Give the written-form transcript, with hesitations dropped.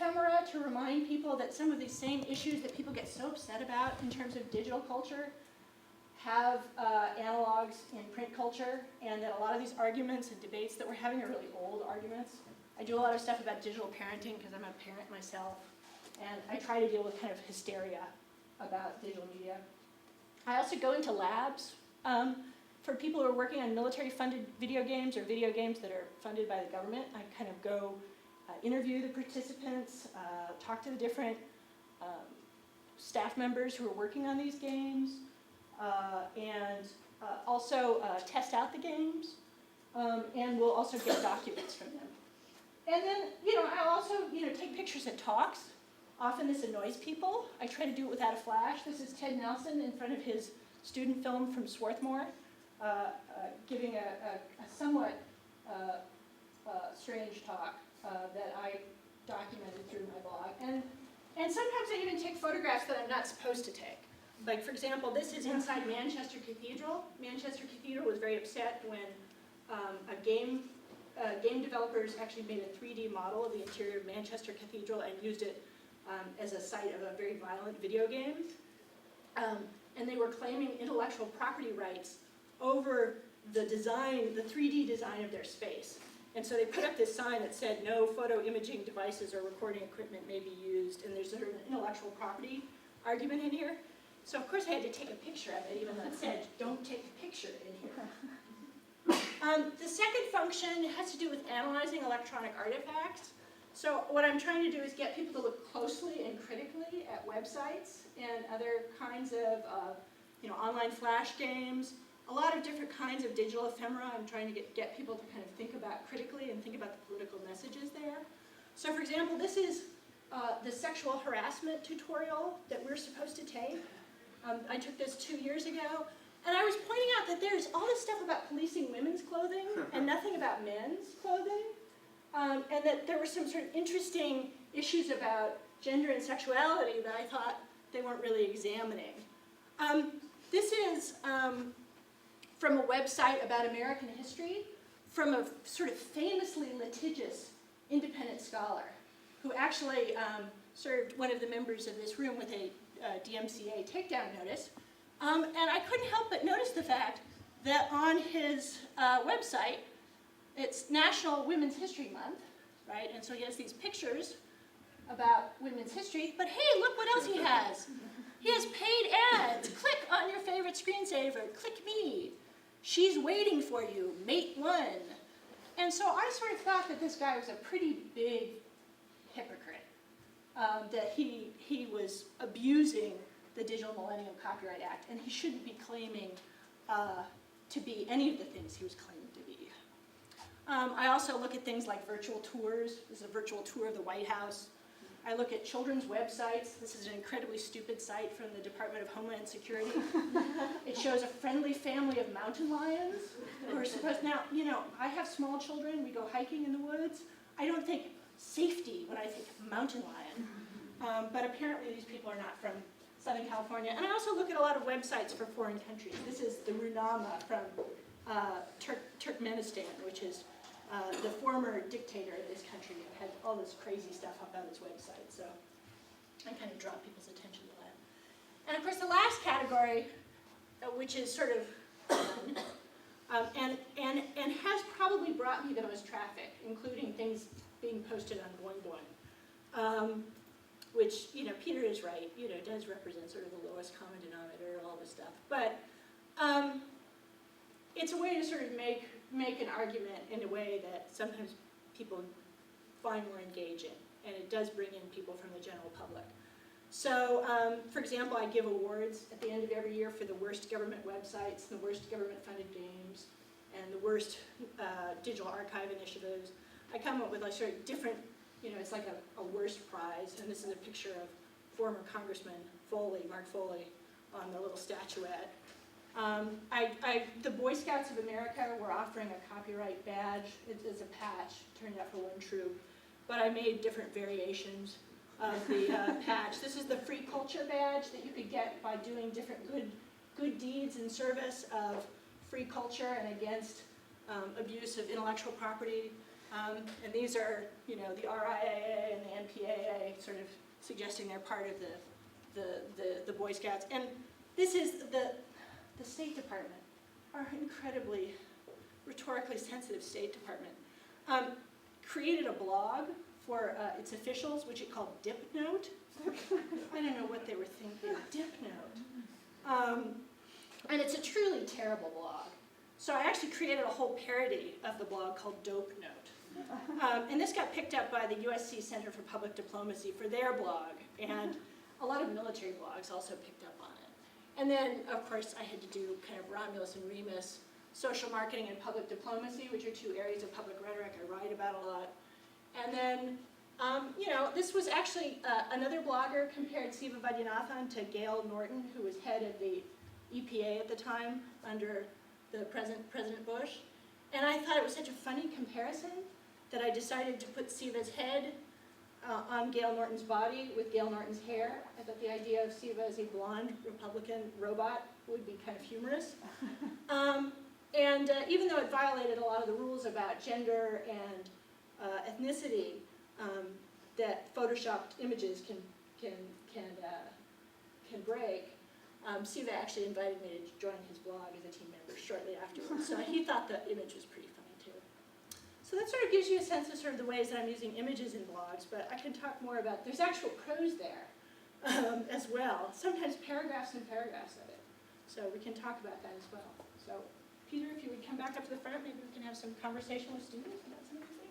ephemera to remind people that some of these same issues that people get so upset about in terms of digital culture have analogs in print culture, and that a lot of these arguments and debates that we're having are really old arguments. I do a lot of stuff about digital parenting because I'm a parent myself, and I try to deal with kind of hysteria about digital media. I also go into labs for people who are working on military-funded video games or video games that are funded by the government. I kind of go interview the participants, talk to the different staff members who are working on these games, and also test out the games, and we'll also get documents from them. And then, I'll also, take pictures at talks. Often this annoys people. I try to do it without a flash. This is Ted Nelson in front of his student film from Swarthmore, giving a somewhat strange talk that I documented through my blog. And sometimes I even take photographs that I'm not supposed to take. Like, for example, this is inside Manchester Cathedral. Manchester Cathedral was very upset when game developers actually made a 3D model of the interior of Manchester Cathedral and used it as a site of a very violent video game. And they were claiming intellectual property rights over the design, the 3D design of their space. And so they put up this sign that said, no photo imaging devices or recording equipment may be used, and there's sort of an intellectual property argument in here. So of course I had to take a picture of it, even though it said, don't take a picture in here. The second function has to do with analyzing electronic artifacts. So what I'm trying to do is get people to look closely and critically at websites and other kinds of online flash games, a lot of different kinds of digital ephemera. I'm trying to get people to kind of think about critically and think about the political messages there. So for example, this is the sexual harassment tutorial that we're supposed to take. I took this 2 years ago, and I was pointing out that there's all this stuff about policing women's clothing and nothing about men's clothing, and that there were some sort of interesting issues about gender and sexuality that I thought they weren't really examining. This is from a website about American history from a sort of famously litigious independent scholar who actually served one of the members of this room with a DMCA takedown notice. And I couldn't help but notice the fact that on his website, it's National Women's History Month, right? And so he has these pictures about women's history, but hey, look what else he has. He has paid ads. Click on your favorite screensaver. Click me. She's waiting for you. Mate 1. And so I sort of thought that this guy was a pretty big hypocrite, that he was abusing the Digital Millennium Copyright Act, and he shouldn't be claiming to be any of the things he was claiming to be. I also look at things like virtual tours. This is a virtual tour of the White House. I look at children's websites. This is an incredibly stupid site from the Department of Homeland Security. It shows a friendly family of mountain lions who are supposed, now, I have small children, we go hiking in the woods. I don't think safety when I think mountain lion, but apparently these people are not from Southern California. And I also look at a lot of websites for foreign countries. This is the Runama from Turkmenistan, which is the former dictator of this country. Had all this crazy stuff up on his website, so I kind of draw people's attention to that. And of course, the last category, which is sort of fun, and has probably brought me the most traffic, including things being posted on Boing Boing, which Peter is right. Does represent sort of the lowest common denominator of all this stuff, but it's a way to sort of make an argument in a way that sometimes people find more engaging, and it does bring in people from the general public. So, for example, I give awards at the end of every year for the worst government websites, the worst government-funded games, and the worst digital archive initiatives. I come up with a sort of different, it's like a worst prize, and this is a picture of former Congressman Mark Foley, on the little statuette. The Boy Scouts of America were offering a copyright badge. It is a patch, turned out for one troop. But I made different variations of the patch. This is the free culture badge that you could get by doing different good deeds in service of free culture and against abuse of intellectual property. And these are, you know, the RIAA and the NPAA sort of suggesting they're part of the Boy Scouts. And this is the State Department, our incredibly rhetorically sensitive State Department, created a blog for its officials, which it called Dip Note. I don't know what they were thinking, Dip Note. And it's a truly terrible blog. So I actually created a whole parody of the blog called Dope Note. And this got picked up by the USC Center for Public Diplomacy for their blog, and a lot of military blogs also picked up on it. And then, of course, I had to do kind of Romulus and Remus, social marketing and public diplomacy, which are two areas of public rhetoric I write about a lot. And then, you know, this was actually another blogger compared Siva Vaidyanathan to Gail Norton, who was head of the EPA at the time under the President Bush. And I thought it was such a funny comparison that I decided to put Siva's head on Gail Norton's body with Gail Norton's hair. I thought the idea of Siva as a blonde Republican robot would be kind of humorous. And even though it violated a lot of the rules about gender and ethnicity that photoshopped images can break, Siva actually invited me to join his blog as a team member shortly afterwards. So he thought the image was pretty funny too. So that sort of gives you a sense of sort of the ways that I'm using images in blogs, but I can talk more about, there's actual prose there as well, sometimes paragraphs and paragraphs of it. So we can talk about that as well. So Peter, if you would come back up to the front, maybe we can have some conversation with students about some of these things.